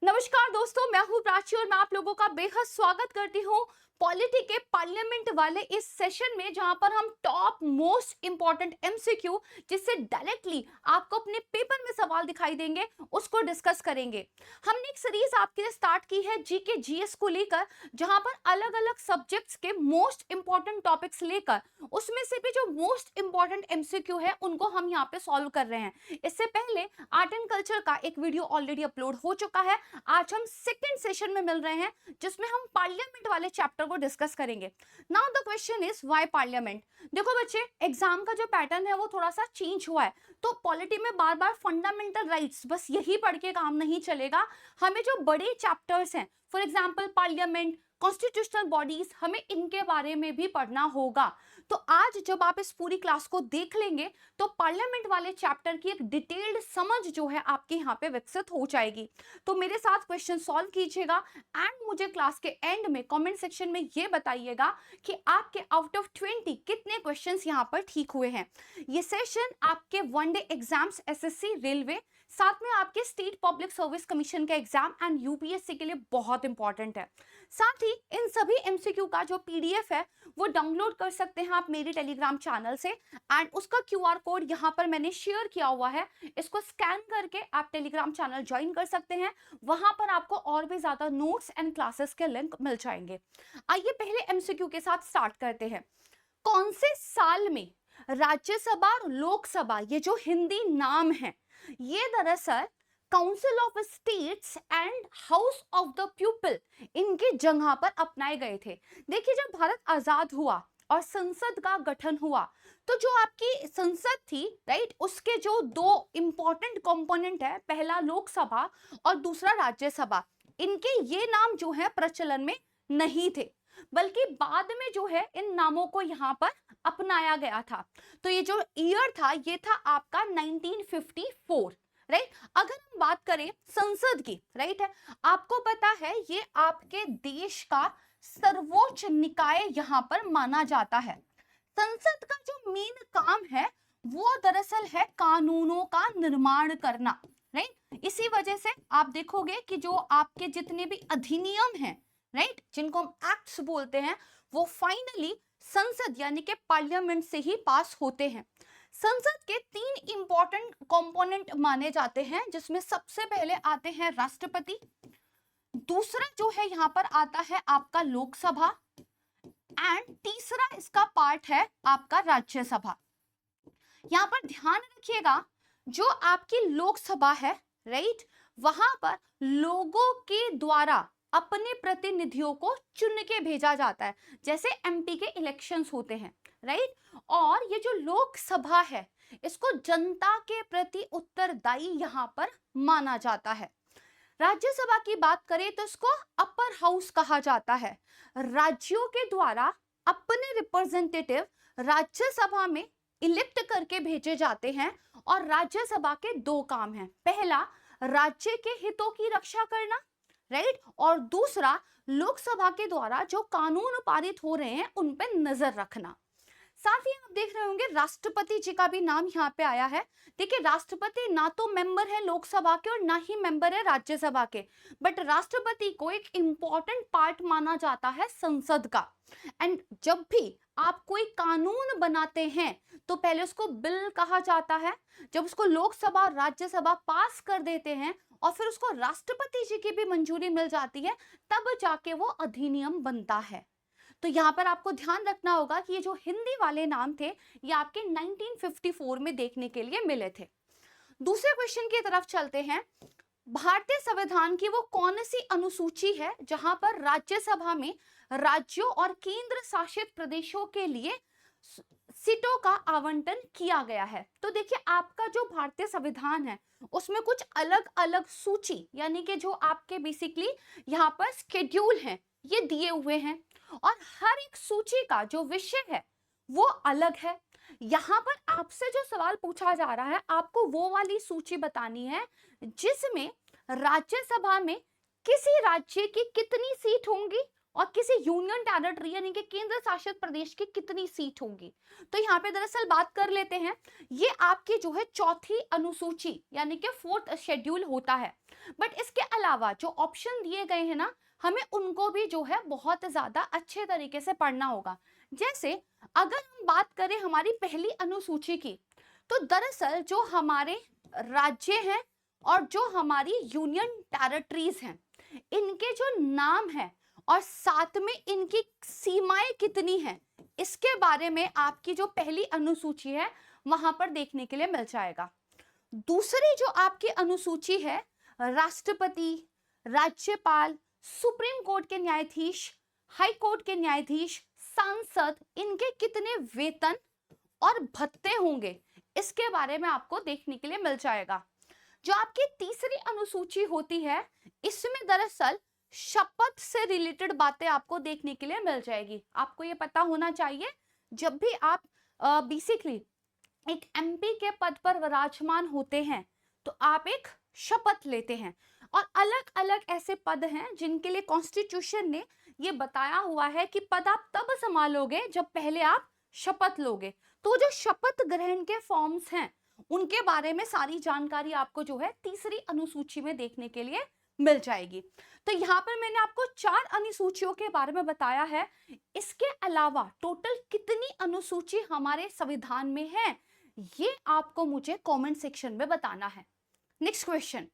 नमस्कार दोस्तों, मैं हूं प्राची और मैं आप लोगों का बेहद स्वागत करती हूं पॉलिटी के पार्लियामेंट वाले इस सेशन में, जहां पर हम टॉप मोस्ट इंपॉर्टेंट एमसीक्यू जिससे डायरेक्टली आपको अपने पेपर में सवाल दिखाई देंगे उसको डिस्कस करेंगे। हमने एक सीरीज आपके लिए स्टार्ट की है जीके जीएस को लेकर, जहां पर अलग अलग सब्जेक्ट्स के मोस्ट इंपॉर्टेंट टॉपिक्स लेकर उसमें से भी जो मोस्ट इंपॉर्टेंट एमसीक्यू है उनको हम यहाँ पे सॉल्व कर रहे हैं। इससे पहले आर्ट एंड कल्चर का एक वीडियो ऑलरेडी अपलोड हो चुका है। आज हम सेकंड सेशन में मिल रहे हैं जिसमें हम पार्लियामेंट वाले चैप्टर को डिस्कस करेंगे। Now the question is why parliament. देखो बच्चे, एग्जाम का जो पैटर्न है वो थोड़ा सा चेंज हुआ है, तो पॉलिटी में बार बार फंडामेंटल राइट्स बस यही पढ़ के काम नहीं चलेगा। हमें जो बड़े चैप्टर्स हैं, for example parliament, constitutional bodies, हमें इनके बारे में भी पढ़ना होगा। तो आज जब आप इस पूरी क्लास को देख लेंगे तो पार्लियामेंट वाले चैप्टर की एक डिटेल्ड समझ जो है आपके यहाँ पे विकसित हो जाएगी। तो मेरे साथ क्वेश्चन सॉल्व कीजिएगा एंड मुझे क्लास के एंड में कमेंट सेक्शन में ये बताइएगा कि आपके आउट ऑफ 20 कितने क्वेश्चंस यहाँ पर ठीक हुए हैं। ये सेशन आपके वनडे एग्जाम्स, एसएससी, रेलवे, साथ में आपके स्टेट पब्लिक सर्विस कमीशन का एग्जाम एंड यूपीएससी के लिए बहुत इंपॉर्टेंट है। साथ ही इन सभी एमसीक्यू का जो पीडीएफ है वो डाउनलोड कर सकते हैं आप मेरे टेलीग्राम चैनल से, एंड उसका क्यूआर कोड यहाँ पर मैंने शेयर किया हुआ है। इसको स्कैन करके आप टेलीग्राम चैनल ज्वाइन कर सकते हैं, वहां पर आपको और भी ज्यादा नोट्स एंड क्लासेस के लिंक मिल जाएंगे। आइए पहले एमसीक्यू के साथ स्टार्ट करते हैं। कौन से साल में राज्यसभा और लोकसभा, ये जो हिंदी नाम है, ये दरअसल council of states and house of the people इनकी जगह पर अपनाए गए थे। देखिए, जब भारत आजाद हुआ और संसद का गठन हुआ तो जो आपकी संसद थी, राइट, उसके जो दो इंपॉर्टेंट कंपोनेंट है, पहला लोकसभा और दूसरा राज्यसभा, इनके ये नाम जो है प्रचलन में नहीं थे, बल्कि बाद में जो है इन नामों को यहाँ पर अपनाया गया था। तो ये जो ईयर था ये था आपका 1954, राइट। अगर हम बात करें संसद की, राइट है, आपको पता है ये आपके देश का सर्वोच्च निकाय यहाँ पर माना जाता है। संसद का जो मेन काम है वो दरअसल है कानूनों का निर्माण करना, राइट। इसी वजह से आप देखोगे कि जो आपके जितने भी अधिनियम हैं, राइट, जिनको हम एक्ट्स बोलते हैं, वो फाइनली संसद यानी कि पार्लियामेंट से ही पास होते हैं। संसद के 3 इंपॉर्टेंट कंपोनेंट माने जाते हैं, जिसमें सबसे पहले आते हैं राष्ट्रपति, दूसरा जो है यहाँ पर आता है आपका लोकसभा, एंड तीसरा इसका पार्ट है आपका राज्यसभा। यहाँ पर ध्यान रखिएगा, जो आपकी लोकसभा है, राइट, वहां पर लोगों के द्वारा अपने प्रतिनिधियों को चुन के भेजा जाता है, जैसे एमपी के इलेक्शंस होते हैं, राइट। और ये जो लोकसभा है इसको जनता के प्रति उत्तरदायी यहाँ पर माना जाता है। राज्यसभा की बात करें तो इसको अपर हाउस कहा जाता है। राज्यों के द्वारा अपने रिप्रेजेंटेटिव राज्यसभा में इलेक्ट करके भेजे जाते हैं, और राज्यसभा के 2 काम हैं। पहला, राज्य के हितों की रक्षा करना, राइट, और दूसरा, लोकसभा के द्वारा जो कानून पारित हो रहे हैं उन पर नजर रखना। साथ ही आप देख रहे होंगे राष्ट्रपति जी का भी नाम यहाँ पे आया है। देखिए, राष्ट्रपति ना तो मेंबर है लोकसभा के और ना ही मेंबर है राज्यसभा के, बट राष्ट्रपति को एक इंपॉर्टेंट पार्ट माना जाता है संसद का। एंड जब भी आप कोई कानून बनाते हैं तो पहले उसको बिल कहा जाता है, जब उसको लोकसभा और राज्यसभा पास कर देते हैं और फिर उसको राष्ट्रपति जी की भी मंजूरी मिल जाती है, तब जाके वो अधिनियम बनता है। तो यहाँ पर आपको ध्यान रखना होगा कि ये जो हिंदी वाले नाम थे ये आपके 1954 में देखने के लिए मिले थे। दूसरे क्वेश्चन की तरफ चलते हैं। भारतीय संविधान की वो कौन सी अनुसूची है जहां पर राज्यसभा में राज्यों और केंद्र शासित प्रदेशों के लिए सीटों का आवंटन किया गया है? तो देखिए, आपका जो भारतीय संविधान है उसमें कुछ अलग अलग सूची, यानी कि जो आपके बेसिकली यहाँ पर स्केड्यूल हैं, ये दिए हुए हैं, और हर एक सूची का जो विषय है वो अलग है। यहाँ पर आपसे जो सवाल पूछा जा रहा है, आपको वो वाली सूची बतानी है जिसमें राज्यसभा में किसी राज्य की कितनी सीट होंगी और किसी यूनियन टेरिटरी यानी कि केंद्र शासित प्रदेश की कितनी सीट होंगी। तो यहाँ पे दरअसल बात कर लेते हैं, ये आपकी जो है चौथी अनुसूची यानी कि फोर्थ शेड्यूल होता है। बट इसके अलावा जो ऑप्शन दिए गए हैं ना, हमें उनको भी जो है बहुत ज्यादा अच्छे तरीके से पढ़ना होगा। जैसे अगर हम बात करें हमारी पहली अनुसूची की, तो दरअसल जो हमारे राज्य हैं और जो हमारी यूनियन टेरिटरीज हैं, इनके जो नाम है और साथ में इनकी सीमाएं कितनी हैं, इसके बारे में आपकी जो पहली अनुसूची है वहां पर देखने के लिए मिल जाएगा। दूसरी जो आपकी अनुसूची है, राष्ट्रपति, राज्यपाल, सुप्रीम कोर्ट के न्यायाधीश, हाई कोर्ट के न्यायाधीश, सांसद, इनके कितने वेतन और भत्ते होंगे, इसके बारे में आपको देखने के लिए मिल जाएगा। जो आपकी तीसरी अनुसूची होती है, इसमें दरअसल शपथ से रिलेटेड बातें आपको देखने के लिए मिल जाएगी। आपको ये पता होना चाहिए, जब भी आप बेसिकली एक एमपी के पद पर विराजमान होते हैं तो आप एक शपथ लेते हैं, और अलग अलग ऐसे पद हैं जिनके लिए कॉन्स्टिट्यूशन ने ये बताया हुआ है कि पद आप तब संभालोगे जब पहले आप शपथ लोगे। तो जो शपथ ग्रहण के फॉर्म्स हैं उनके बारे में सारी जानकारी आपको जो है तीसरी अनुसूची में देखने के लिए मिल जाएगी। तो यहाँ पर मैंने आपको 4 अनुसूचियों के बारे में बताया है। इसके अलावा टोटल कितनी अनुसूची हमारे संविधान में है, ये आपको मुझे कमेंट सेक्शन में बताना है। नेक्स्ट क्वेश्चन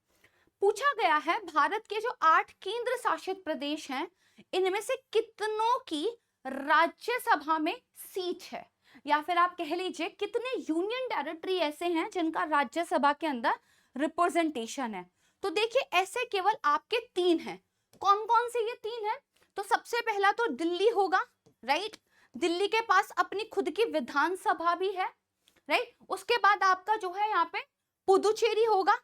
पूछा गया है, भारत के जो 8 केंद्र शासित प्रदेश हैं, इनमें से कितनों की राज्यसभा में सीट है, या फिर आप कह लीजिए कितने यूनियन टेरिटरी ऐसे हैं जिनका राज्यसभा के अंदर रिप्रेजेंटेशन है। तो देखिए ऐसे केवल आपके 3 हैं। कौन कौन से ये 3 हैं? तो सबसे पहला तो दिल्ली होगा, राइट। दिल्ली के पास अपनी खुद की विधानसभा भी है, राइट। उसके बाद आपका जो है यहाँ पे पुदुचेरी होगा,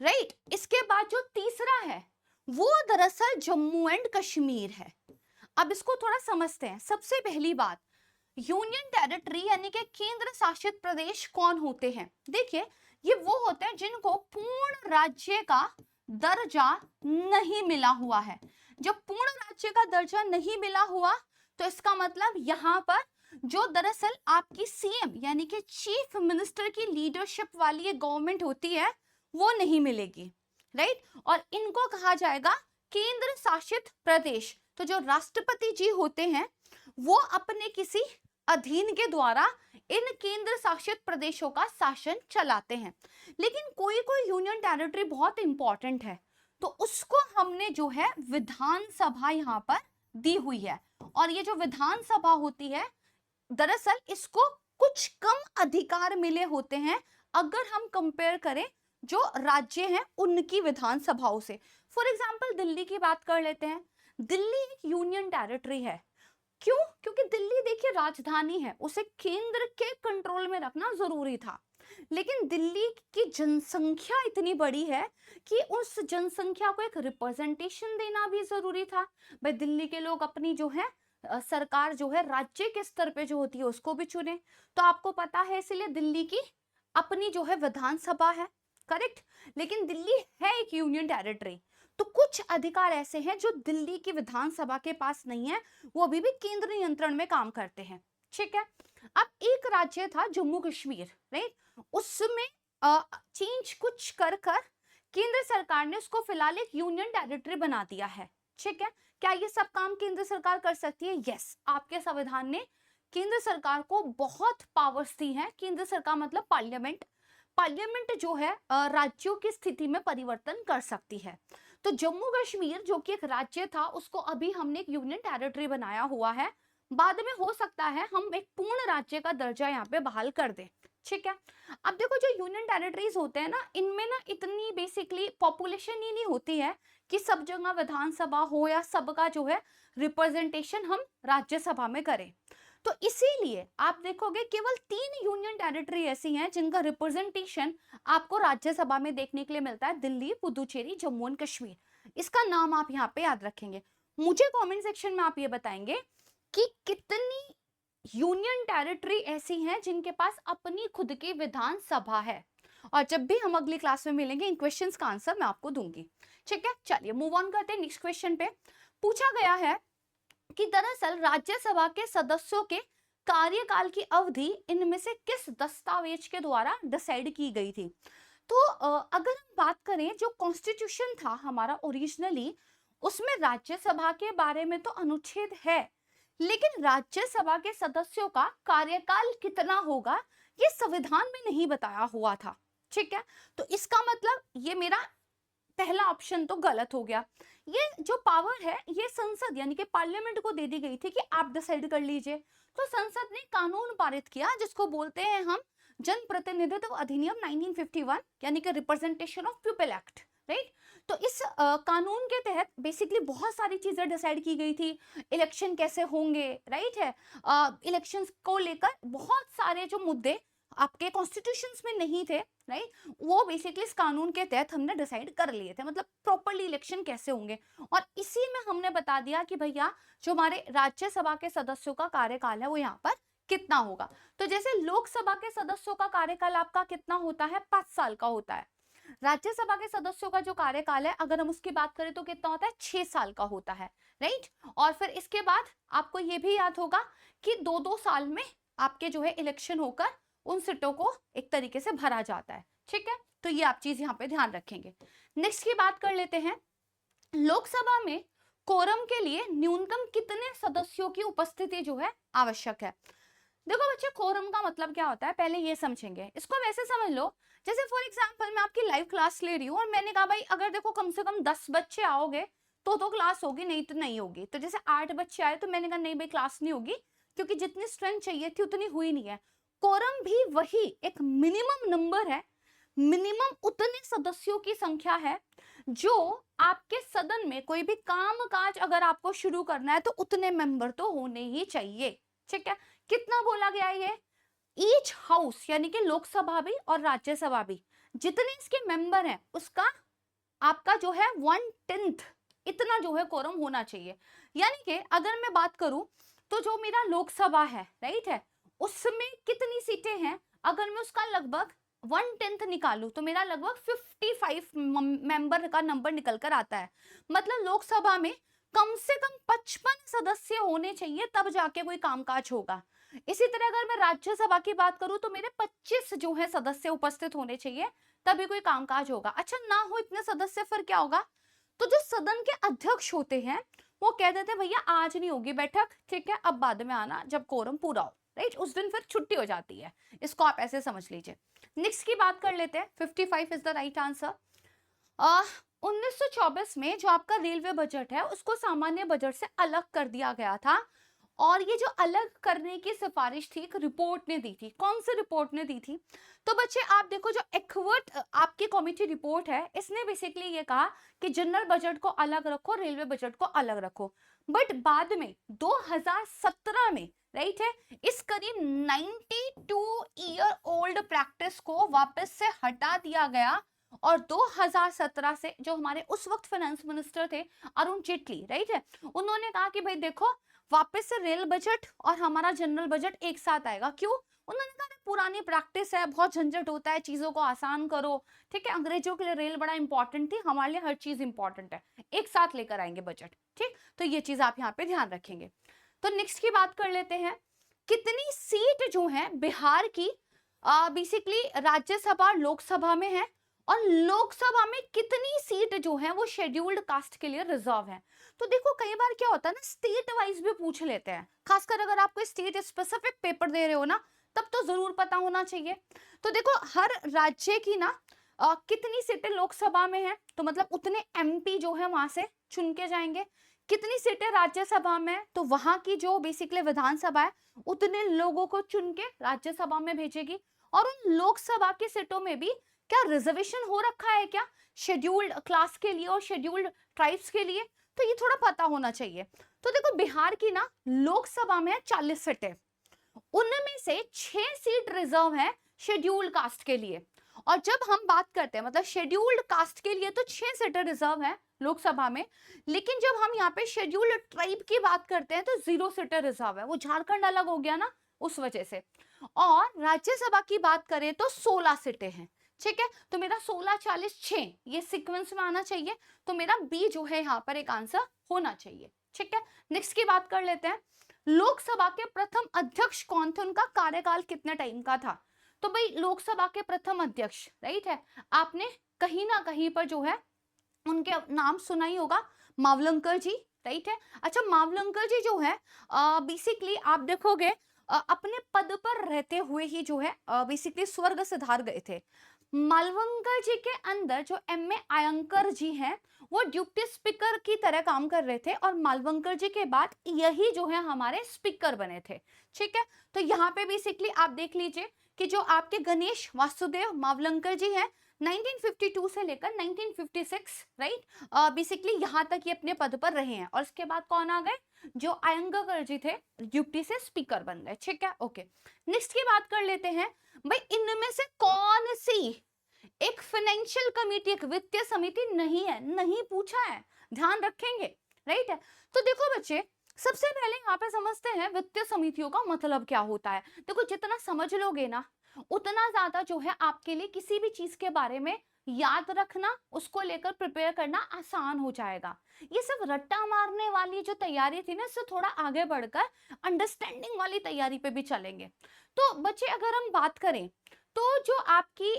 राइट। इसके बाद जो तीसरा है वो दरअसल जम्मू एंड कश्मीर है। अब इसको थोड़ा समझते हैं। सबसे पहली बात, यूनियन टेरिटरी यानी कि केंद्र शासित प्रदेश कौन होते हैं? देखिए ये वो होते हैं जिनको पूर्ण राज्य का दर्जा नहीं मिला हुआ है। जब पूर्ण राज्य का दर्जा नहीं मिला हुआ तो इसका मतलब यहाँ पर जो दरअसल आपकी सीएम यानी कि चीफ मिनिस्टर की लीडरशिप वाली ये गवर्नमेंट होती है वो नहीं मिलेगी, राइट। और इनको कहा जाएगा केंद्र शासित प्रदेश। तो जो राष्ट्रपति जी होते हैं वो अपने किसी अधीन के द्वारा इन केंद्र शासित प्रदेशों का शासन चलाते हैं। लेकिन कोई कोई यूनियन टेरिटरी बहुत इंपॉर्टेंट है तो उसको हमने जो है विधानसभा यहाँ पर दी हुई है। और ये जो विधानसभा होती है दरअसल इसको कुछ कम अधिकार मिले होते हैं अगर हम कंपेयर करें जो राज्य हैं उनकी विधानसभाओं से। फॉर एग्जाम्पल दिल्ली की बात कर लेते हैं। दिल्ली एक यूनियन टेरिटरी है। क्यों? क्योंकि दिल्ली देखिए राजधानी है, उसे केंद्र के कंट्रोल में रखना जरूरी था। लेकिन दिल्ली की जनसंख्या इतनी बड़ी है कि उस जनसंख्या को एक रिप्रेजेंटेशन देना भी जरूरी था। भाई दिल्ली के लोग अपनी जो है सरकार जो है राज्य के स्तर पे जो होती है उसको भी चुने। तो आपको पता है इसलिए दिल्ली की अपनी जो है विधानसभा है, करेक्ट। लेकिन दिल्ली है एक यूनियन टेरिटरी, तो कुछ अधिकार ऐसे हैं जो दिल्ली की विधानसभा के पास नहीं है, वो अभी भी केंद्र नियंत्रण में काम करते हैं, ठीक है। अब एक राज्य था जम्मू कश्मीर, राइट। उसमें चेंज कुछ कर केंद्र सरकार ने उसको फिलहाल एक यूनियन टेरिटरी बना दिया है, ठीक है। क्या ये सब काम केंद्र सरकार कर सकती है? यस, आपके संविधान ने केंद्र सरकार को बहुत पावर्स दी हैं। केंद्र सरकार मतलब पार्लियामेंट। पार्लियामेंट जो है राज्यों की स्थिति में परिवर्तन कर सकती है। तो जम्मू कश्मीर जो कि एक राज्य था उसको अभी हमने एक यूनियन टेरिटरी बनाया हुआ है। बाद में हो सकता है हम एक पूर्ण राज्य का दर्जा यहाँ पे बहाल कर दें, ठीक है। अब देखो जो यूनियन टेरिटरीज होते हैं ना, इनमें ना इतनी बेसिकली पॉपुलेशन ही नहीं होती है कि सब जगह विधानसभा हो या सबका जो है रिप्रेजेंटेशन हम राज्यसभा में करें। तो इसीलिए आप देखोगे केवल 3 यूनियन टेरिटरी ऐसी हैं जिनका रिप्रेजेंटेशन आपको राज्यसभा में देखने के लिए मिलता है, दिल्ली, पुदुचेरी, जम्मू एंड कश्मीर। इसका नाम आप यहाँ पे याद रखेंगे। मुझे कमेंट सेक्शन में आप ये बताएंगे कि कितनी यूनियन टेरिटरी ऐसी हैं जिनके पास अपनी खुद की विधानसभा है। और जब भी हम अगली क्लास में मिलेंगे इन क्वेश्चंस का आंसर मैं आपको दूंगी। ठीक है, चलिए मूव ऑन करते हैं नेक्स्ट क्वेश्चन पे। पूछा गया है कि दरअसल राज्यसभा के सदस्यों के कार्यकाल की अवधि इनमें से किस दस्तावेज के द्वारा डिसाइड की गई थी। तो अगर हम बात करें जो कॉन्स्टिट्यूशन था हमारा ओरिजिनली, उसमें राज्यसभा के बारे में तो अनुच्छेद है, लेकिन राज्यसभा के सदस्यों का कार्यकाल कितना होगा ये संविधान में नहीं बताया हुआ था। ठीक है, तो इसका मतलब ये मेरा पहला ऑप्शन तो गलत हो गया। ये जो पावर है ये संसद यानी कि पार्लियामेंट को दे दी गई थी कि आप डिसाइड कर लीजिए। तो संसद ने कानून पारित किया जिसको बोलते हैं हम जन प्रतिनिधित्व अधिनियम 1951 यानी कि representation of people act, right. तो इस कानून के तहत बेसिकली बहुत सारी चीजें डिसाइड की गई थी, इलेक्शन कैसे होंगे, राइट है, इलेक्शंस को लेकर बहुत सारे जो मुद्दे आपके कॉन्स्टिट्यूशंस में नहीं थे, राइट, वो बेसिकली इस कानून के तहत हमने डिसाइड कर लिए थे, मतलब प्रॉपर्ली इलेक्शन कैसे होंगे। और इसी में हमने बता दिया कि भैया जो हमारे राज्यसभा के सदस्यों का कार्यकाल है वो यहाँ पर कितना होगा। तो जैसे लोकसभा के सदस्यों का कार्यकाल आपका कितना होता है, 5 साल का होता है। राज्यसभा के सदस्यों का जो कार्यकाल है अगर हम उसकी बात करें तो कितना होता है, 6 साल का होता है, राइट। और फिर इसके बाद आपको ये भी याद होगा कि 2-2 साल में आपके जो है इलेक्शन होकर उन सीटों को एक तरीके से भरा जाता है। ठीक है, तो ये आप चीज यहाँ पे ध्यान रखेंगे। नेक्स्ट की बात कर लेते हैं, लोकसभा में कोरम के लिए न्यूनतम कितने सदस्यों की उपस्थिति जो है आवश्यक है। देखो बच्चे, कोरम का मतलब क्या होता है पहले ये समझेंगे। इसको वैसे समझ लो जैसे फॉर एग्जांपल मैं आपकी लाइव क्लास ले रही हूँ और मैंने कहा भाई अगर देखो कम से कम 10 बच्चे आओगे तो क्लास होगी, नहीं तो नहीं होगी। तो जैसे 8 बच्चे आए तो मैंने कहा नहीं भाई क्लास नहीं होगी, क्योंकि जितनी स्ट्रेंथ चाहिए थी उतनी हुई नहीं है। कोरम भी वही एक मिनिमम नंबर है, मिनिमम उतने सदस्यों की संख्या है जो आपके सदन में कोई भी काम काज अगर आपको शुरू करना है तो उतने मेंबर तो होने ही चाहिए। ठीक है, कितना बोला गया है ये, ईच हाउस यानी कि लोकसभा भी और राज्यसभा भी जितने इसके मेंबर हैं उसका आपका जो है 1/10 इतना जो है कोरम होना चाहिए। यानी कि अगर मैं बात करूं तो जो मेरा लोकसभा है, राइट है, उसमें कितनी सीटें हैं, अगर मैं उसका लगभग 1/10 निकालूं तो मेरा लगभग 55 मेंबर का नंबर निकल कर आता है। मतलब लोकसभा में कम से कम 55 सदस्य होने चाहिए तब जाके कोई कामकाज होगा। इसी तरह अगर मैं राज्यसभा की बात करूं तो मेरे 25 जो है सदस्य उपस्थित होने चाहिए तभी कोई कामकाज होगा। अच्छा ना हो इतने सदस्य फिर क्या होगा, तो जो सदन के अध्यक्ष होते हैं वो कह देते हैं भैया आज नहीं होगी बैठक, ठीक है, अब बाद में आना जब कोरम पूरा हो, राइट, उस दिन फिर छुट्टी हो जाती है। इसको आप ऐसे समझ लीजिए। नेक्स्ट की बात कर लेते हैं, 55 इज द राइट आंसर। 1924 में जो आपका रेलवे बजट है उसको सामान्य बजट से अलग कर दिया गया था, और ये जो अलग करने की सिफारिश थी एक रिपोर्ट ने दी थी। कौन सी रिपोर्ट ने दी थी, तो बच्चे आप देखो जो एक्वर्ट आपकी कमेटी रिपोर्ट है इसने बेसिकली ये कहा कि जनरल बजट को अलग रखो, रेलवे बजट को अलग रखो। बट बाद में 2017 में, राइट है, इस करीब 92 ईयर ओल्ड प्रैक्टिस को वापस से हटा दिया गया और 2017 से जो हमारे उस वक्त फाइनेंस मिनिस्टर थे अरुण जेटली, राइट है, उन्होंने कहा कि भाई देखो वापस से रेल बजट और हमारा जनरल बजट एक साथ आएगा। क्यों, उन्होंने कहा पुरानी प्रैक्टिस है, बहुत झंझट होता है, चीजों को आसान करो। ठीक है, अंग्रेजों के लिए रेल बड़ा इंपॉर्टेंट थी, हमारे लिए हर चीज इंपॉर्टेंट है, एक साथ लेकर आएंगे बजट। ठीक, तो ये चीज आप यहाँ पे ध्यान रखेंगे। तो नेक्स्ट की बात कर लेते हैं, कितनी सीट जो है बिहार की बेसिकली राज्यसभा लोकसभा में है, और लोकसभा में कितनी सीट जो है वो शेड्यूल्ड कास्ट के लिए रिजर्व है। तो देखो कई बार क्या होता है ना, स्टेट वाइज भी पूछ लेते हैं, खासकर अगर आपको स्टेट स्पेसिफिक पेपर दे रहे हो ना तब तो जरूर पता होना चाहिए। तो देखो हर राज्य की ना कितनी सीटें लोकसभा में है, तो मतलब उतने एमपी जो है वहां से चुन के जाएंगे। कितनी सीटें राज्यसभा में, तो वहां की जो बेसिकली विधानसभा है उतने लोगों को चुन के राज्यसभा में भेजेगी। और उन लोकसभा की सीटों में भी क्या रिजर्वेशन हो रखा है क्या, शेड्यूल्ड क्लास के लिए और शेड्यूल्ड ट्राइब्स के लिए, तो ये थोड़ा पता होना चाहिए। तो देखो बिहार की ना लोकसभा में 40 सीटें, उनमें से 6 सीट रिजर्व है शेड्यूल्ड कास्ट के लिए। और जब हम बात करते हैं मतलब शेड्यूल्ड कास्ट के लिए तो 6 सीटें रिजर्व है लोकसभा में, लेकिन जब हम यहाँ पे शेड्यूल्ड ट्राइब की बात करते हैं तो 0 सीटें रिजर्व है, वो झारखंड अलग हो गया ना उस वजह से। और राज्यसभा की बात करें तो 16 सीटें हैं, ठीक है, तो मेरा 16 40 6 ये सीक्वेंस में आना चाहिए, तो मेरा बी जो है यहाँ पर एक आंसर होना चाहिए। ठीक है, नेक्स्ट की बात कर लेते हैं। लोकसभा के प्रथम अध्यक्ष कौन थे, उनका कार्यकाल कितने टाइम का था? तो भाई लोकसभा के प्रथम अध्यक्ष, राइट है, आपने कहीं ना कहीं पर जो है उनके नाम सुना ही होगा, मावलंकर जी, राइट है। अच्छा, मावलंकर जी जो है बेसिकली आप देखोगे अपने पद पर रहते हुए ही जो है बेसिकली स्वर्ग सिधार गए थे। मालवंकर जी के अंदर जो एम.ए. आयंकर जी हैं वो डिप्टी स्पीकर की तरह काम कर रहे थे, और मालवंकर जी के बाद यही जो है हमारे स्पीकर बने थे। ठीक है, तो यहाँ पे बेसिकली आप देख लीजिए कि जो आपके गणेश वासुदेव मावलंकर जी हैं 1952 से लेकर 1956, राइट, बेसिकली यहाँ तक ये अपने पद पर रहे हैं, और इसके बाद कौन आ गए, जो आयंगर जी थे डिप्टी से स्पीकर बन गए। ठीक है, ओके, नेक्स्ट की बात कर लेते हैं। भाई इनमें से कौन सी एक फाइनेंशियल कमेटी, एक वित्तीय समिति नहीं है? नहीं पूछा है, ध्यान रखेंगे, राइट है। तो देखो बच्चे, सबसे पहले यहाँ पे समझते हैं वित्तीय समितियों का मतलब क्या होता है। देखो जितना समझ लोगे ना उतना ज्यादा जो है आपके लिए किसी भी चीज के बारे में याद रखना, उसको लेकर प्रिपेयर करना आसान हो जाएगा। ये सब रट्टा मारने वाली जो तैयारी थी ना, इससे थोड़ा आगे बढ़कर अंडरस्टैंडिंग वाली तैयारी पे भी चलेंगे। तो बच्चे अगर हम बात करें तो जो आपकी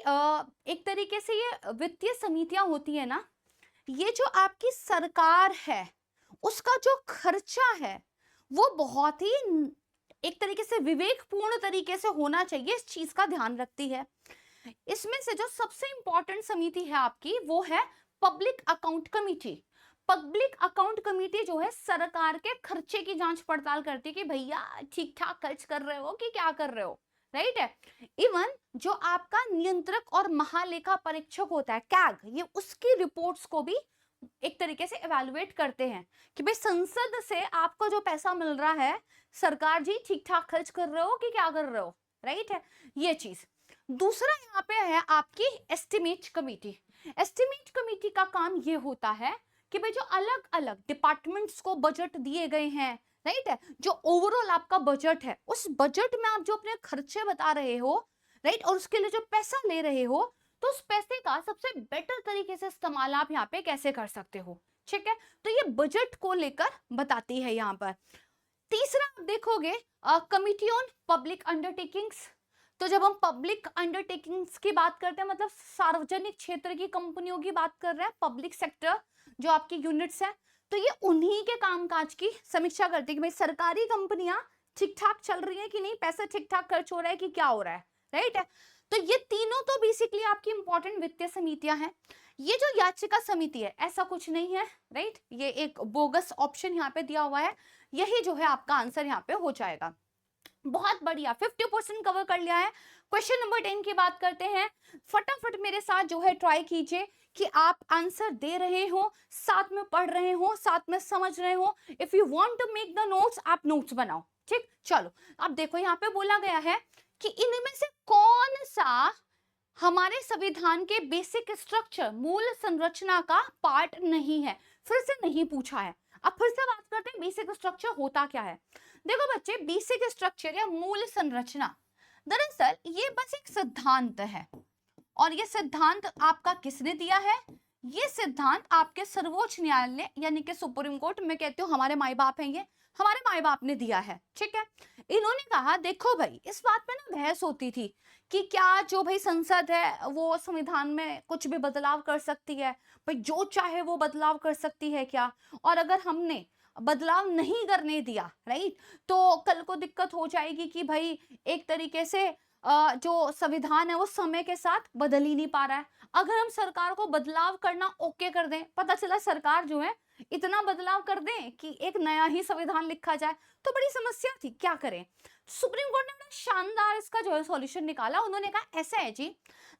एक तरीके से ये वित्तीय समितियां होती है ना, ये जो आपकी सरकार है उसका जो खर्चा है वो बहुत ही एक तरीके से विवेकपूर्ण तरीके से होना चाहिए, इस चीज का ध्यान रखती है। इसमें से जो सबसे इंपॉर्टेंट समिति है आपकी वो है public account committee. Public account committee जो है सरकार के खर्चे की जांच पड़ताल करती है कि भैया ठीक ठाक खर्च कर रहे हो कि क्या कर रहे हो, राइट है। इवन जो आपका नियंत्रक और महालेखा परीक्षक होता है कैग, ये उसकी रिपोर्ट्स को भी एक तरीके से इवैल्यूएट करते हैं कि भाई संसद से आपको जो पैसा मिल रहा है सरकार जी ठीक ठाक खर्च कर रहे हो कि क्या कर रहे हो, राइट है, ये चीज। दूसरा यहाँ पे है आपकी एस्टिमेट कमेटी। एस्टिमेट कमेटी का काम ये होता है कि भाई जो अलग अलग डिपार्टमेंट्स को बजट दिए गए हैं, राइट है, जो ओवरऑल आपका बजट है उस बजट में आप जो अपने खर्चे बता रहे हो, राइट, और उसके लिए जो पैसा ले रहे हो तो उस पैसे का सबसे बेटर तरीके से इस्तेमाल आप यहाँ पे कैसे कर सकते हो। ठीक है, तो ये बजट को लेकर बताती है यहाँ पर। तीसरा आप देखोगे कमिटी ऑन पब्लिक अंडरटेकिंग्स। तो जब हम पब्लिक अंडरटेकिंग्स की बात करते हैं मतलब सार्वजनिक क्षेत्र की कंपनियों की बात कर रहे हैं, पब्लिक सेक्टर जो आपकी यूनिट्स है, तो ये उन्हीं के कामकाज की समीक्षा करती है कि भाई सरकारी कंपनियां ठीक ठाक चल रही है कि नहीं, पैसा ठीक ठाक खर्च हो रहा है कि क्या हो रहा है, राइट है। तो ये तीनों तो बेसिकली आपकी इंपॉर्टेंट वित्तीय समितियां हैं। ये जो याचिका समिति है ऐसा कुछ नहीं है, राइट, ये एक बोगस ऑप्शन यहाँ पे दिया हुआ है, यही जो है आपका आंसर यहाँ पे हो जाएगा। बहुत बढ़िया, 50% कवर कर लिया है। क्वेश्चन नंबर 10 की बात करते हैं। फटाफट मेरे साथ जो है ट्राई कीजिए कि आप आंसर दे रहे हो, साथ में पढ़ रहे हो, साथ में समझ रहे हो। If you want to make the notes, आप नोट्स बनाओ। ठीक, चलो अब देखो यहाँ पे बोला गया है कि इनमें से कौन सा हमारे संविधान के बेसिक स्ट्रक्चर, मूल संरचना का पार्ट नहीं है। फिर से नहीं पूछा है, अब फिर से बात करते हैं बेसिक स्ट्रक्चर होता क्या है। देखो बच्चे, बेसिक स्ट्रक्चर या मूल संरचना दरअसल ये बस एक सिद्धांत है, और ये सिद्धांत आपका किसने दिया है? ये सिद्धांत आपके सर्वोच्च न्यायालय यानी कि सुप्रीम कोर्ट में, कहते हो हमारे माई बाप हैं, ये हमारे माई बाप ने दिया है। ठीक है, इन्होंने कहा देखो भाई, इस बात पे ना बहस होती थी कि क्या जो भाई संसद है वो संविधान में कुछ भी बदलाव कर सकती है, भाई जो चाहे वो बदलाव कर सकती है क्या, और अगर हमने बदलाव नहीं करने दिया, राइट, तो कल को दिक्कत हो जाएगी कि भाई एक तरीके से जो संविधान है वो समय के साथ बदल ही नहीं पा रहा है। अगर हम सरकार को बदलाव करना ओके कर दें, पता चला सरकार जो है इतना बदलाव कर दें कि एक नया ही संविधान लिखा जाए, तो बड़ी समस्या थी, क्या करें। सुप्रीम कोर्ट ने बड़ा शानदार इसका जो है सॉल्यूशन निकाला। उन्होंने कहा ऐसा है जी,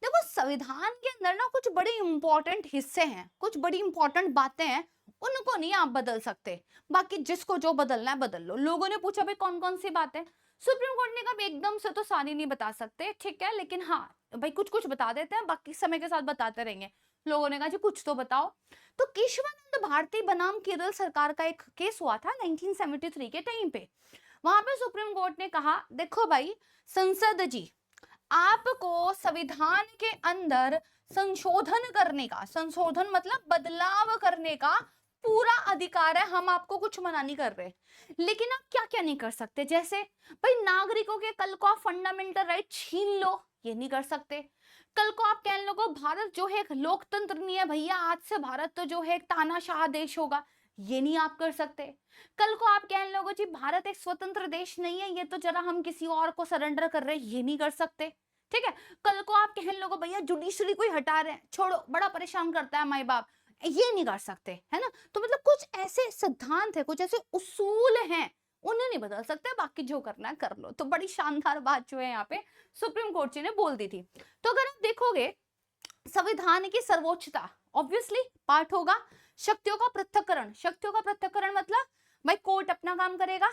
देखो संविधान के अंदर ना कुछ बड़े इंपॉर्टेंट हिस्से हैं, कुछ बड़ी इंपॉर्टेंट बातें हैं, उनको नहीं आप बदल सकते, बाकी जिसको जो बदलना है बदल लो। लोगों ने पूछा भाई कौन कौन सी बातें, सुप्रीम कोर्ट ने कहा एकदम से तो सारी नहीं बता सकते, ठीक है, लेकिन हाँ भाई कुछ कुछ बता देते हैं, बाकी समय के साथ बताते रहेंगे। लोगों ने कहा जी कुछ तो बताओ। तो केशवानंद भारती बनाम केरल सरकार का एक केस हुआ था 1973 के टाइम पे। वहां पे सुप्रीम कोर्ट ने कहा देखो भाई संसद जी, आपको संविधान के अंदर संशोधन करने का, संशोधन मतलब बदलाव करने का पूरा अधिकार है। हम आपको कुछ मना नहीं कर रहे, लेकिन आप क्या क्या नहीं कर सकते, जैसे भाई नागरिकों के कल को आप फंडामेंटल राइट छीन लो, ये नहीं कर सकते। कल को आप कह लो भारत जो है एक लोकतंत्र नहीं है भैया, आज से भारत तो जो है एक तानाशाह देश होगा, ये नहीं आप कर सकते। कल को आप कह लोगे जी भारत एक स्वतंत्र देश नहीं है, ये तो जरा हम किसी और को सरेंडर कर रहे हैं, ये नहीं कर सकते। ठीक है, कल को आप कह लोगे भैया जुडिशरी कोई हटा रहे हैं, छोड़ो बड़ा परेशान करता है माई बाप, ये नहीं कर सकते, है ना। तो मतलब कुछ ऐसे सिद्धांत है, कुछ ऐसे उसूल हैं, उन्हें नहीं बदल सकते, बाकी जो करना है कर लो। तो बड़ी शानदार बात जो है यहाँ पे सुप्रीम कोर्ट जी ने बोल दी थी। तो अगर आप देखोगे संविधान की सर्वोच्चता ऑब्वियसली पार्ट होगा शक्तियों का पृथक्करण। शक्तियों का पृथक्करण मतलब भाई कोर्ट अपना काम करेगा,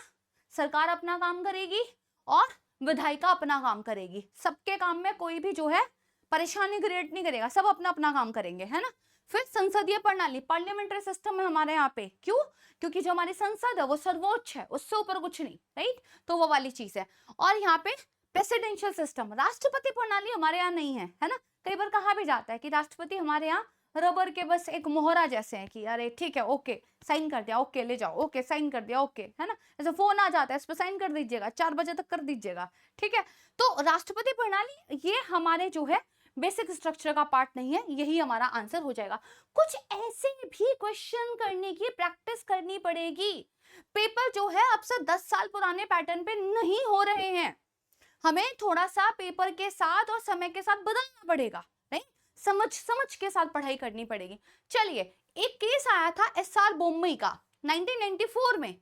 सरकार अपना काम करेगी और विधायिका अपना काम करेगी। सबके काम में कोई भी जो है परेशानी क्रिएट नहीं करेगा, सब अपना अपना काम करेंगे, है ना। फिर संसदीय प्रणाली, पार्लियामेंट्री सिस्टम है हमारे यहाँ पे, क्यों? क्योंकि जो हमारी संसद है वो सर्वोच्च है, उससे ऊपर कुछ नहीं, राइट। तो वो वाली चीज है। और यहाँ पे प्रेसिडेंशियल सिस्टम, राष्ट्रपति प्रणाली हमारे यहाँ नहीं है ना। कई बार कहा भी जाता है कि राष्ट्रपति हमारे यहाँ रबर के बस एक मोहरा जैसे हैं कि अरे ठीक है ओके साइन कर दिया, ओके ले जाओ, ओके साइन कर दिया, ओके, है ना। ऐसे फोन आ जाता है, इस पर साइन कर दीजिएगा, 4 बजे तक कर दीजिएगा, ठीक है। तो राष्ट्रपति प्रणाली ये हमारे जो है बेसिक स्ट्रक्चर का पार्ट नहीं है, यही हमारा आंसर हो जाएगा। कुछ ऐसे भी क्वेश्चन करने की प्रैक्टिस करनी पड़ेगी। पेपर जो है अब से 10 साल पुराने पैटर्न पे नहीं हो रहे हैं, हमें थोड़ा सा पेपर के साथ और समय के साथ बदलना पड़ेगा, नहीं समझ के साथ पढ़ाई करनी पड़ेगी। चलिए, एक केस आया था एसआर बोम्मई का 1994 में।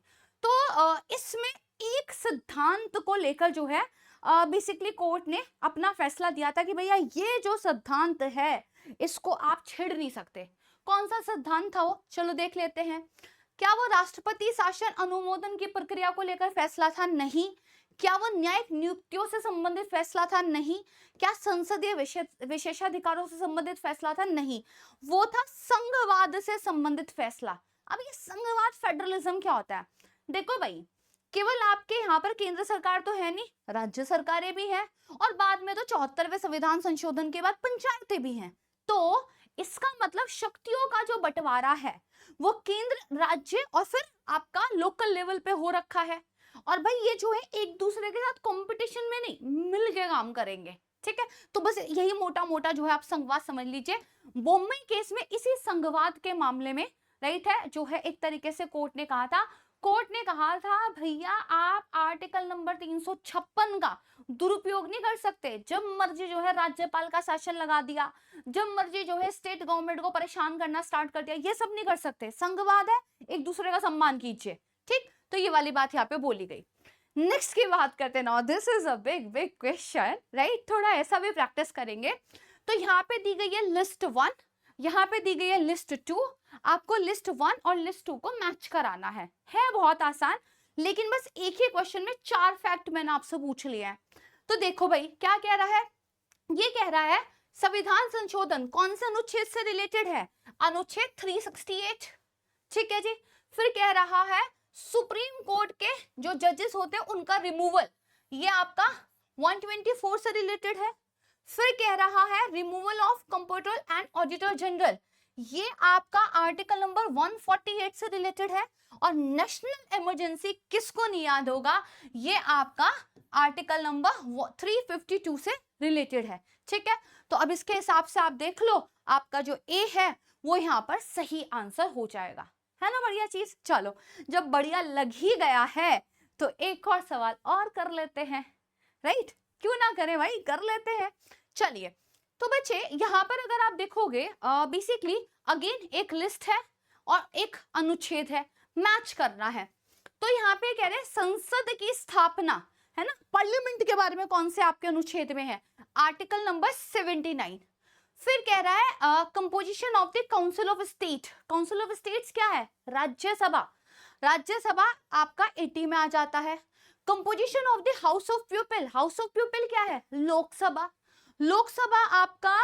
तो इसमें एक सिद्धांत को लेकर जो है बेसिकली कोर्ट ने अपना फैसला दिया था कि भैया ये जो सिद्धांत है इसको आप छेड़ नहीं सकते। कौन सा सिद्धांत था वो, चलो देख लेते हैं। क्या वो राष्ट्रपति शासन अनुमोदन की प्रक्रिया को लेकर फैसला था? नहीं। क्या वो न्यायिक नियुक्तियों से संबंधित फैसला था? नहीं। क्या संसदीय विशेषाधिकारों से संबंधित फैसला था? नहीं। वो था संघवाद से संबंधित फैसला। अब ये संघवाद फेडरलिज्म क्या होता है? देखो भाई, केवल आपके यहाँ पर केंद्र सरकार तो है नहीं, राज्य सरकारें भी हैं, और बाद में तो 74वें संविधान संशोधन के बाद पंचायतें भी हैं। तो इसका मतलब शक्तियों का जो बंटवारा है वो केंद्र, राज्य और फिर आपका लोकल लेवल पे हो रखा है। और भाई ये जो है एक दूसरे के साथ कंपटीशन में नहीं, मिल के काम करेंगे, ठीक है। तो बस यही मोटा मोटा जो है आप संघवाद समझ लीजिए। बोम्मई केस में इसी संघवाद के मामले में राइट है जो है एक तरीके से कोर्ट ने कहा था, भैया आप आर्टिकल नंबर 356 का दुरुपयोग नहीं कर सकते। जब मर्जी जो है राज्यपाल का शासन लगा दिया, जब मर्जी जो है स्टेट गवर्नमेंट को परेशान करना स्टार्ट कर दिया, ये सब नहीं कर सकते। संघवाद है, एक दूसरे का सम्मान कीजिए, ठीक। तो ये वाली बात यहाँ पे बोली गई। नेक्स्ट की बात करते हैं। Now this is a big big question, right. थोड़ा ऐसा भी प्रैक्टिस करेंगे। तो यहाँ पे दी गई है लिस्ट 1, यहाँ पे दी गई है लिस्ट 2। आपको लिस्ट 1 और लिस्ट 2 को मैच कराना है बहुत आसान, लेकिन बस एक ही क्वेश्चन में 4 फैक्ट मैंने आपसे पूछ लिया है। तो देखो भाई क्या कह रहा है, ये कह रहा है संविधान संशोधन कौन से अनुच्छेद से रिलेटेड है? अनुच्छेद 368, ठीक है जी। फिर कह रहा है सुप्रीम कोर्ट के जो जजेस होते हैं उनका रिमूवल, ये आपका 124 से रिलेटेड है। फिर कह रहा है removal of comptroller and auditor general, ये आपका आर्टिकल नंबर 148 से रिलेटेड है। और नेशनल इमरजेंसी किसको नहीं याद होगा, ये आपका आर्टिकल नंबर 352 से रिलेटेड है, ठीक है। तो अब इसके हिसाब से आप देख लो, आपका जो ए है वो यहाँ पर सही आंसर हो जाएगा, है ना। बढ़िया चीज। चलो, जब बढ़िया लग ही गया है तो एक और सवाल और कर लेते हैं, राइट। क्यों ना करें भाई, कर लेते हैं। चलिए, तो बच्चे यहाँ पर अगर आप देखोगे बेसिकली अगेन एक लिस्ट है और एक अनुच्छेद है, मैच करना है। तो यहाँ पे कह रहे हैं संसद की स्थापना, है ना, पार्लियामेंट के बारे में कौन से आपके अनुच्छेद में है? Article number 79। फिर कह रहा है composition of the council of state. Council of states क्या है? राज्यसभा। राज्यसभा आपका 80 में आ जाता है। Composition of the house of people. House of people क्या है? लोकसभा। लोकसभा आपका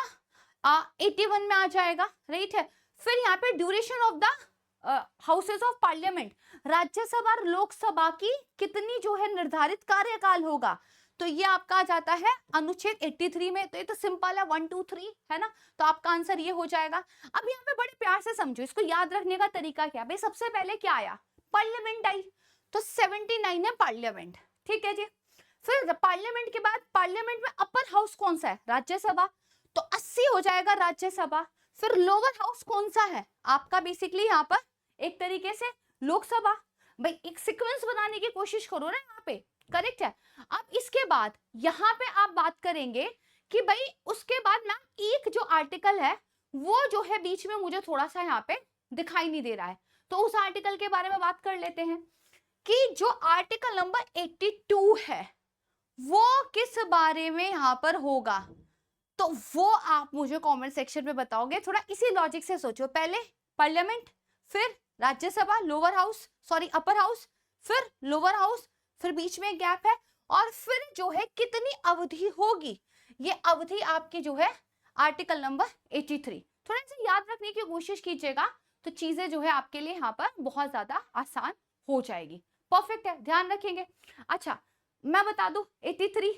81 में आ जाएगा, राइट है। फिर यहाँ पे duration of the houses of parliament, Rajya Sabha और लोकसभा की कितनी जो है निर्धारित कार्यकाल होगा, तो ये आपका आ जाता है अनुच्छेद 83 में। तो ये तो सिंपल है, 1 2 3 है ना, तो आपका आंसर ये हो जाएगा। अब यहाँ पे बड़े प्यार से समझो, इसको याद रखने का तरीका क्या है भाई, सबसे पहले क्या आया, पार्लियामेंट आई, तो 79 है पार्लियामेंट, ठीक है जी। फिर पार्लियामेंट के बाद पार्लियामेंट में अपर हाउस कौन सा है, राज्यसभा, तो 80 हो जाएगा राज्यसभा। फिर लोअर हाउस कौन सा है आपका, बेसिकली यहाँ पर एक तरीके से लोकसभा। भाई एक सीक्वेंस बनाने की कोशिश करो ना यहाँ पे, करेक्ट है। अब इसके बाद यहाँ पे आप बात करेंगे कि भाई उसके बाद ना एक जो आर्टिकल है वो जो है बीच में मुझे थोड़ा सा यहाँ पे दिखाई नहीं दे रहा है, तो उस आर्टिकल के बारे में बात कर लेते हैं कि जो आर्टिकल नंबर 82 है वो किस बारे में यहाँ पर होगा, तो वो आप मुझे कमेंट सेक्शन में बताओगे। थोड़ा इसी लॉजिक से सोचो, पहले पार्लियामेंट, फिर Rajya Sabha, lower house sorry upper house, फिर लोअर हाउस, फिर बीच में गैप है, और फिर जो है कितनी अवधि होगी, ये अवधि आपकी जो है आर्टिकल नंबर 83। थोड़ा सा याद रखने की कोशिश कीजिएगा, तो चीजें जो है आपके लिए यहाँ पर बहुत ज्यादा आसान हो जाएगी। परफेक्ट है, ध्यान रखेंगे। अच्छा मैं बता दूं 83,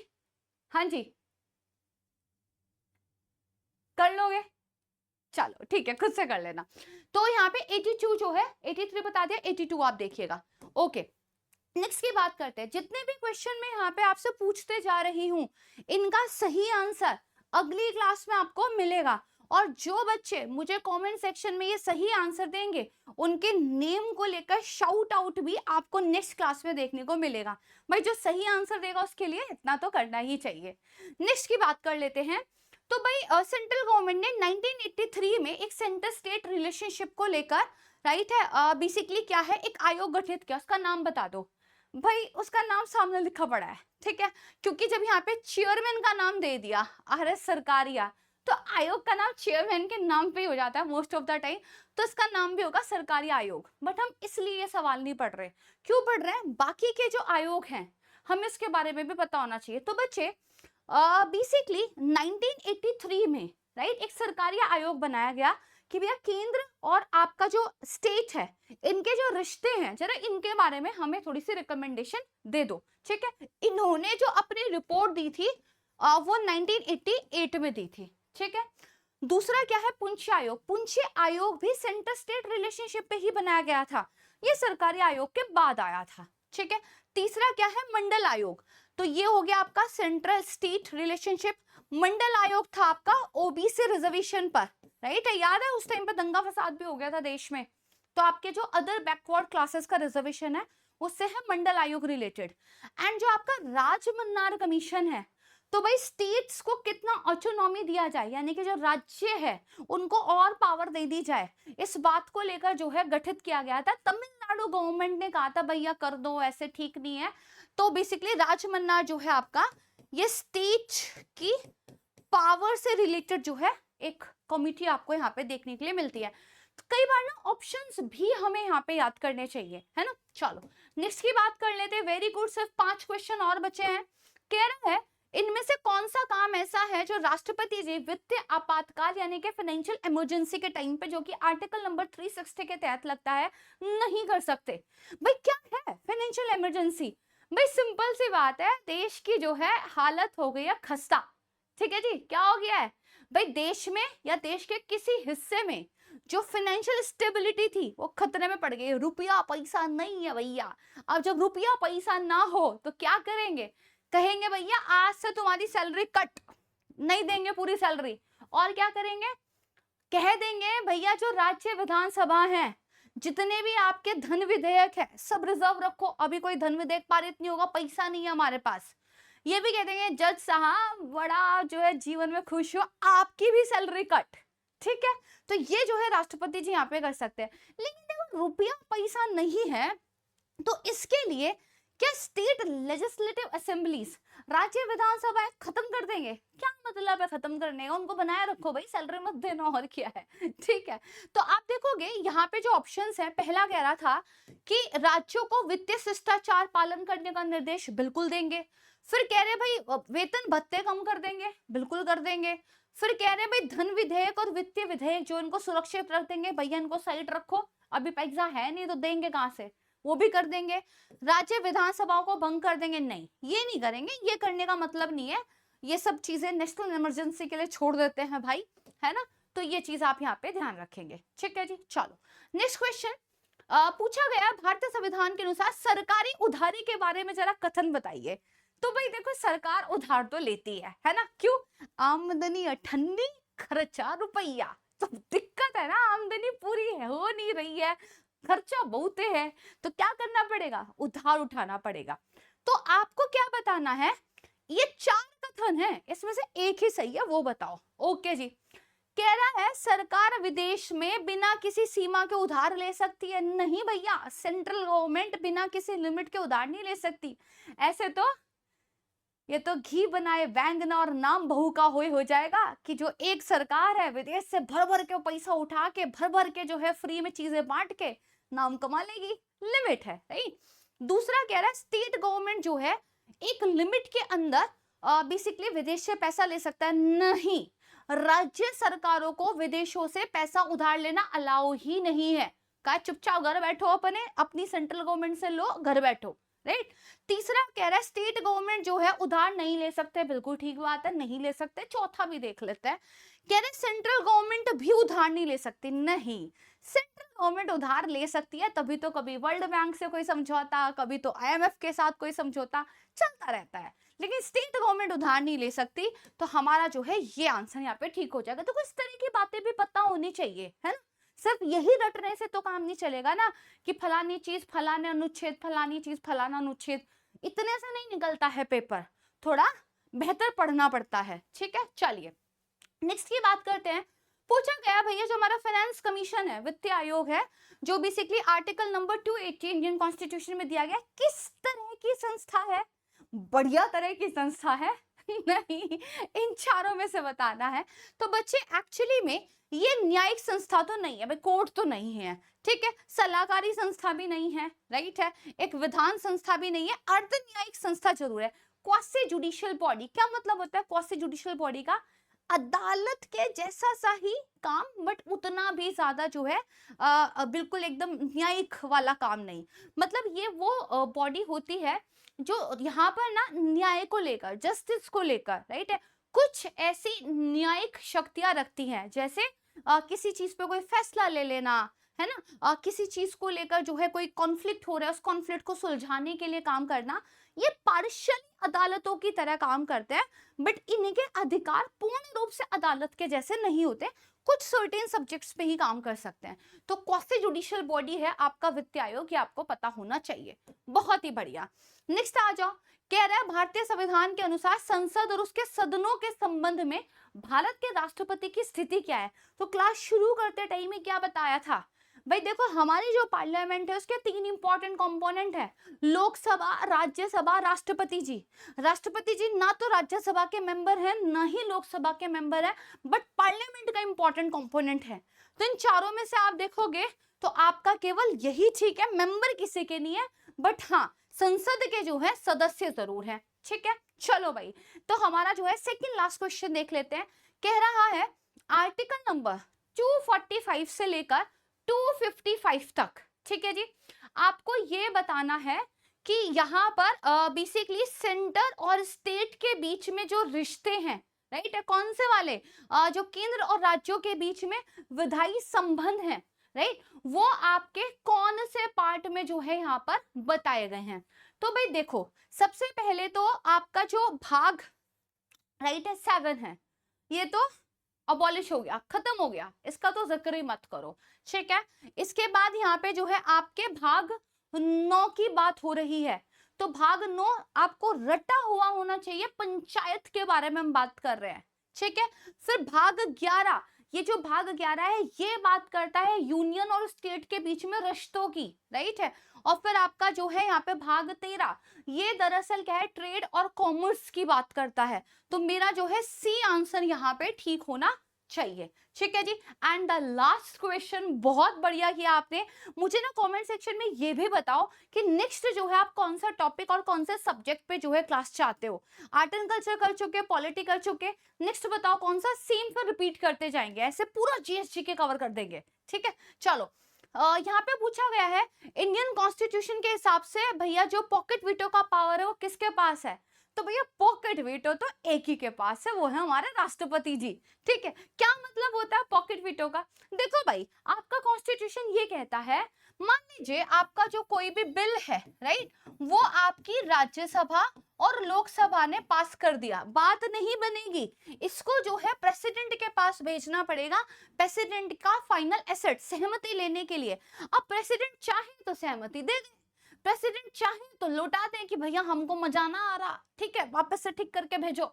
हाँ जी कर लोगे, चलो ठीक है खुद से कर लेना। तो यहाँ पे 82 जो है, 83 बता दिया, 82 आप देखिएगा। ओके नेक्स्ट की बात करते हैं। जितने भी क्वेश्चन मैं यहाँ पे आपसे पूछते जा रही हूँ इनका सही आंसर अगली क्लास में आपको मिलेगा, और जो बच्चे मुझे कमेंट सेक्शन में ये सही आंसर देंगे उनके नेम को लेकर शाउट आउट भी आपको नेक्स्ट क्लास में देखने को मिलेगा। भाई जो सही आंसर देगा उसके लिए इतना तो करना ही चाहिए। नेक्स्ट की बात कर लेते हैं। तो भाई सेंट्रल गवर्नमेंट ने 1983 में एक सेंटर स्टेट रिलेशनशिप को लेकर राइट है बेसिकली क्या है एक आयोग गठित किया, उसका नाम बता दो। भाई उसका नाम सामने लिखा पड़ा है, ठीक है, क्योंकि जब यहाँ पे चेयरमैन का नाम दे दिया RS सरकारिया, तो आयोग का नाम चेयरमैन के नाम पे ही हो जाता है मोस्ट ऑफ द टाइम, तो इसका नाम भी होगा सरकारी आयोग। बट हम इसलिए ये सवाल नहीं पढ़ रहे, क्यों पढ़ रहे हैं, बाकी के जो आयोग हैं हमें इसके बारे में भी पता होना चाहिए। तो बच्चे बेसिकली 1983 में राइट एक सरकारी आयोग बनाया गया कि भैया केंद्र और आपका जो स्टेट है इनके जो रिश्ते हैं जरा इनके बारे में हमें थोड़ी सी रिकमेंडेशन दे दो, ठीक है। इन्होंने जो अपनी रिपोर्ट दी थी वो 1988 में दी थी, ठीक है। दूसरा क्या है, पुंछ आयोग। पुंछ आयोग भी सेंटर स्टेट रिलेशनशिप पे ही बनाया गया था, ये सरकारी आयोग के बाद आया था, ठीक है। तीसरा क्या है, मंडल आयोग। तो ये हो गया आपका सेंट्रल स्टेट रिलेशनशिप। मंडल आयोग था आपका ओबीसी रिजर्वेशन पर, राइट है, याद है उस टाइम पे दंगा फसाद भी हो गया था देश में, तो आपके जो अदर बैकवर्ड क्लासेस का रिजर्वेशन है उससे है मंडल आयोग रिलेटेड। एंड जो आपका राजमन्नार कमीशन है, तो भाई स्टेट्स को कितना ऑटोनॉमी दिया जाए, यानी कि जो राज्य है उनको और पावर दे दी जाए, इस बात को लेकर जो है गठित किया गया था। तमिलनाडु गवर्नमेंट ने कहा था भैया कर दो, ऐसे ठीक नहीं है, तो बेसिकली राजमन्नार जो है आपका ये स्टेट की पावर से रिलेटेड जो है एक कमिटी आपको यहाँ पे देखने के लिए मिलती है। तो कई बार ना ऑप्शंस भी हमें यहाँ पे याद करने चाहिए, है ना। चलो नेक्स्ट की बात कर लेते हैं। वेरी गुड, सिर्फ 5 क्वेश्चन और बचे हैं। कह रहा है इनमें से कौन सा काम ऐसा है जो राष्ट्रपति जी वित्तीय आपातकाल यानी कि फाइनेंशियल इमरजेंसी के टाइम पे, जो कि आर्टिकल नंबर 360 के तहत लगता है, नहीं कर सकते। भाई क्या है फाइनेंशियल इमरजेंसी, भाई सिंपल सी बात है, देश की जो है हालत हो गई है खस्ता, ठीक है जी। क्या हो गया है भाई, देश में या देश के किसी हिस्से में जो फाइनेंशियल स्टेबिलिटी थी वो खतरे में पड़ गई, रुपया पैसा नहीं है भैया। अब जब रुपया पैसा ना हो तो क्या करेंगे, कहेंगे भैया आज से तुम्हारी सैलरी कट, नहीं देंगे पूरी सैलरी, और क्या करेंगे, कह देंगे भैया जो राज्य विधानसभा है जितने भी आपके धन विधेयक है सब रिजर्व रखो, अभी कोई धन विधेयक पारित नहीं होगा, पैसा नहीं है हमारे पास। ये भी कह देंगे जज साहब बड़ा जो है जीवन में खुश हो, आपकी भी सैलरी कट, ठीक है। तो ये जो है राष्ट्रपति जी यहाँ पे कर सकते हैं। लेकिन देखो रुपया पैसा नहीं है, तो इसके लिए क्या स्टेट लेजिस्लेटिव असेंबलीज, राज्य विधानसभा खत्म कर देंगे, क्या मतलब है खत्म करने का, उनको बनाए रखो भाई, सैलरी मत देना, और क्या है, ठीक है। तो आप देखोगे यहाँ पे जो ऑप्शंस है, पहला कह रहा था कि राज्यों को वित्तीय शिष्टाचार पालन करने का निर्देश बिल्कुल देंगे। फिर कह रहे भाई वेतन भत्ते कम कर देंगे, बिल्कुल कर देंगे। फिर कह रहे भाई धन विधेयक और वित्तीय विधेयक जो इनको सुरक्षित रख देंगे, भैया इनको साइड रखो, अभी पैसा है नहीं तो देंगे कहां से, वो भी कर देंगे। राज्य विधानसभाओं को भंग कर देंगे, नहीं ये नहीं करेंगे, ये करने का मतलब नहीं है। ये सब चीजें नेशनल इमरजेंसी के लिए छोड़ देते हैं भाई, है ना। तो ये चीज आप यहाँ पे ध्यान रखेंगे, ठीक है जी। चलो नेक्स्ट क्वेश्चन पूछा गया, भारतीय संविधान के अनुसार सरकारी उधारी के बारे में जरा कथन बताइए। तो भाई देखो, सरकार उधार तो लेती है ना। क्यों? आमदनी अठन्नी, खर्चा रुपया। तो दिक्कत है ना, आमदनी पूरी है, हो नहीं रही है, खर्चा बहुत है, तो क्या करना पड़ेगा? उधार उठाना पड़ेगा। तो आपको क्या बताना है? ये 4 कथन है, इसमें से एक ही सही है, वो बताओ। ओके जी। कह रहा है सरकार विदेश में बिना किसी सीमा के उधार ले सकती है। नहीं भैया, सेंट्रल गवर्नमेंट बिना किसी लिमिट के उधार नहीं ले सकती। ऐसे तो ये तो घी बनाए बैंगना और नाम बहू का हो जाएगा कि जो एक सरकार है विदेश से भर भर के पैसा उठा के, भर भर के जो है फ्री में चीजें बांट के नाम कमा लेगी। लिमिट है, राइट। दूसरा कह रहा है स्टेट गवर्नमेंट जो है एक लिमिट के अंदर बेसिकली विदेश से पैसा ले सकता है। नहीं, राज्य सरकारों को विदेशों से पैसा उधार लेना अलाउ ही नहीं है। का चुपचाप घर बैठो, अपनी सेंट्रल गवर्नमेंट से लो, घर बैठो, राइट। तीसरा कह रहा है स्टेट गवर्नमेंट जो है उधार नहीं ले सकते। बिल्कुल ठीक बात है, नहीं ले सकते। चौथा भी देख लेते हैं, कह रहे सेंट्रल गवर्नमेंट भी उधार नहीं ले सकती। नहीं, सेंट्रल गवर्नमेंट उधार ले सकती है, तभी तो कभी वर्ल्ड बैंक से कोई समझौता, कभी तो आईएमएफ के साथ कोई समझौता चलता रहता है, लेकिन स्टेट गवर्नमेंट उधार नहीं ले सकती। तो हमारा जो है ये आंसर यहाँ पे ठीक हो जाएगा। तो इस तरह की बातें भी पता होनी चाहिए, है ना। सिर्फ यही रटने से तो काम नहीं चलेगा ना, कि फलानी चीज फलाने अनुच्छेद, फलानी चीज फलाना अनुच्छेद, इतने से नहीं निकलता है पेपर, थोड़ा बेहतर पढ़ना पड़ता है, ठीक है। चलिए नेक्स्ट की बात करते हैं। पूछा गया भैया जो हमारा फाइनेंस कमीशन है, वित्तीय आयोग है, जो basically article number 280 Indian constitution में दिया गया, किस तरह की संस्था है? बढ़िया तरह की संस्था है। नहीं, इन चारों में से बताना है। तो बच्चे एक्चुअली में ये न्यायिक संस्था तो नहीं है भाई, कोर्ट तो नहीं है, ठीक है। सलाहकारी संस्था भी नहीं है, राइट है। एक विधान संस्था भी नहीं है, अर्ध न्यायिक संस्था जरूर है। क्वासी जुडिशियल बॉडी, क्या मतलब होता है क्वासी जुडिशियल बॉडी का? अदालत के जैसा सा ही काम, बट उतना भी ज्यादा जो है बिल्कुल एकदम न्यायिक वाला काम नहीं। मतलब ये वो बॉडी होती है जो यहाँ पर ना न्याय को लेकर, जस्टिस को लेकर, राइट है, कुछ ऐसी न्यायिक शक्तियां रखती हैं। जैसे किसी चीज पे कोई फैसला ले लेना, है ना, किसी चीज को लेकर जो है कोई कॉन्फ्लिक्ट हो रहा है, उस कॉन्फ्लिक्ट को सुलझाने के लिए काम करना, ये पार्शियल अदालतों की तरह काम करते हैं। बट इनके अधिकार पूर्ण रूप से अदालत के जैसे नहीं होते, कुछ सर्टेन सब्जेक्ट्स पे ही काम कर सकते हैं। तो क्वासी जुडिशियल बॉडी है आपका वित्तीय आयोग, ये आपको पता होना चाहिए। बहुत ही बढ़िया। नेक्स्ट आ जाओ। कह रहा है भारतीय संविधान के अनुसार संसद और उसके सदनों के संबंध में भारत के राष्ट्रपति की स्थिति क्या है? तो क्लास शुरू करते टाइम में क्या बताया था भाई? देखो, हमारी जो पार्लियामेंट है उसके 3 इंपॉर्टेंट कंपोनेंट है, लोकसभा, राज्यसभा, राष्ट्रपति जी। राष्ट्रपति जी ना तो राज्यसभा के मेंबर है, ना ही लोकसभा के मेंबर है, बट पार्लियामेंट का इंपॉर्टेंट कंपोनेंट है। तो इन चारों में से आप देखोगे तो आपका केवल यही ठीक है, मेंबर किसी के नहीं है, बट हाँ संसद के जो है सदस्य जरूर है, ठीक है। चलो भाई, तो हमारा जो है सेकंड लास्ट क्वेश्चन देख लेते हैं। कह रहा है आर्टिकल नंबर 245 से लेकर 255 तक, ठीक है जी। आपको ये बताना है कि यहाँ पर बेसिकली सेंटर और स्टेट के बीच में जो रिश्ते हैं, राइट है, कौन से वाले? जो केंद्र और राज्यों के बीच में विधायी संबंध है, राइट, वो आपके कौन से पार्ट में जो है यहाँ पर बताए गए हैं? तो भाई देखो, सबसे पहले तो आपका जो भाग, राइट है, 7 है, ये तो अबॉलिश हो गया, खत्म हो गया, इसका तो जिक्र ही मत करो, ठीक है। इसके बाद यहाँ पे जो है आपके भाग 9 की बात हो रही है। तो भाग 9 आपको रटा हुआ होना चाहिए, पंचायत के बारे में हम बात कर रहे हैं, ठीक है। फिर भाग 11, ये जो भाग 11 है ये बात करता है यूनियन और स्टेट के बीच में रिश्तों की, राइट है। और फिर आपका जो है यहाँ पे भाग 13, ये दरअसल क्या है, ट्रेड और कॉमर्स की बात करता है। तो मेरा जो है सी आंसर यहाँ पे ठीक होना चाहिए, ठीक है जी। एंड द लास्ट क्वेश्चन, बहुत बढ़िया किया आपने। मुझे ना कमेंट सेक्शन में ये भी बताओ कि नेक्स्ट जो है आप कौन सा टॉपिक और कौन से सब्जेक्ट पे जो है क्लास चाहते हो। आर्ट एंड कल्चर कर चुके, पॉलिटी कर चुके, नेक्स्ट बताओ कौन सा, सेम फिर रिपीट करते जाएंगे, ऐसे पूरा जीएसटी के कवर कर देंगे, ठीक है। चलो यहाँ पे पूछा गया है इंडियन कॉन्स्टिट्यूशन के हिसाब से भैया जो पॉकेट वीटो का पावर है वो किसके पास है? तो भैया पॉकेट वीटो तो एक ही के पास है, वो है हमारे राष्ट्रपति जी। ठीक है, क्या मतलब होता है पॉकेट वीटो का? देखो भाई, आपका कॉन्स्टिट्यूशन ये कहता है, मान लीजिए आपका जो कोई भी बिल है, राइट, वो आपकी राज्यसभा और लोकसभा ने पास कर दिया, बात नहीं बनेगी, इसको जो है प्रेसिडेंट के पास भेजना पड़ेगा, प्रेसिडेंट का फाइनल एसेट सहमति लेने के लिए। अब प्रेसिडेंट चाहे तो सहमति दे दे, प्रेसिडेंट चाहे तो लौटा दें कि भैया हमको मजा ना आ रहा, ठीक है वापस से ठीक करके भेजो।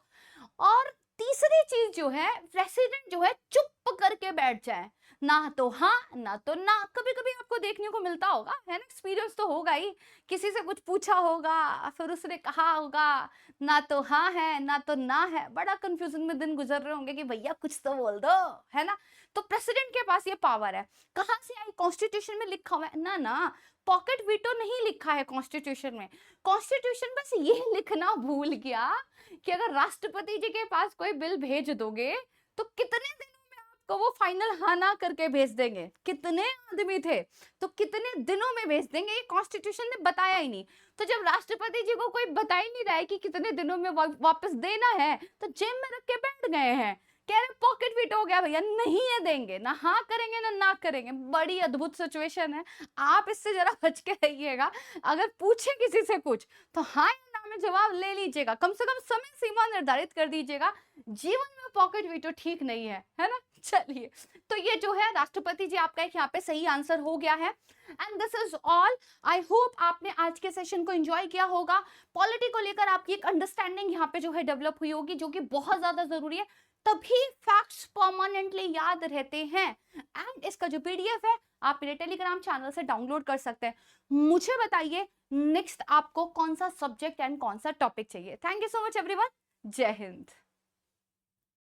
और तीसरी चीज जो है, प्रेसिडेंट जो है चुप करके बैठ जाए, ना तो हाँ ना तो ना। कभी कभी आपको देखने को मिलता होगा, है ना, एक्सपीरियंस तो होगा ही, किसी से कुछ पूछा होगा, फिर उसने कहा होगा ना तो हाँ है ना तो ना है, बड़ा कंफ्यूजन में दिन गुजर रहे होंगे कि भैया कुछ तो बोल दो, है ना। तो प्रेसिडेंट के पास ये पावर है, कहां से आई? कॉन्स्टिट्यूशन में लिखा हुआ है ना, ना पॉकेट वीटो नहीं लिखा है कॉन्स्टिट्यूशन में। कॉन्स्टिट्यूशन बस ये लिखना भूल गया कि अगर राष्ट्रपति जी के पास कोई बिल भेज दोगे तो कितने दिनों में आपको वो फाइनल हाँ ना करके भेज देंगे। कितने आदमी थे तो कितने दिनों में भेज देंगे, ये कॉन्स्टिट्यूशन ने बताया ही नहीं। तो जब राष्ट्रपति जी को कोई बता ही नहीं रहा है कि कितने दिनों में वापस देना है, तो जेब में रख के बैठ गए हैं, कह रहे पॉकेट फिट हो गया भैया, नहीं है देंगे, ना हाँ करेंगे ना ना करेंगे। बड़ी अद्भुत सिचुएशन है, आप इससे जरा बच के रहिएगा। अगर पूछे किसी से कुछ तो हाँ या ना में जवाब ले लीजिएगा, कम से कम समय सीमा निर्धारित कर दीजिएगा। जीवन में पॉकेट वीटो ठीक नहीं है ना। चलिए, तो ये जो है राष्ट्रपति जी आपका एक यहाँ पे सही आंसर हो गया है। And this is all. I hope आपने आज के सेशन को एंजॉय किया होगा। पॉलिटी को लेकर आपकी एक अंडरस्टैंडिंग यहाँ पे जो है डेवलप हुई होगी, जो कि बहुत ज्यादा जरूरी है, तभी फैक्ट्स परमानेंटली याद रहते हैं। एंड इसका जो पीडीएफ है आप मेरे टेलीग्राम चैनल से डाउनलोड कर सकते हैं। मुझे बताइए नेक्स्ट आपको कौन सा सब्जेक्ट एंड कौन सा टॉपिक चाहिए। Thank you so much everyone. जय हिंद।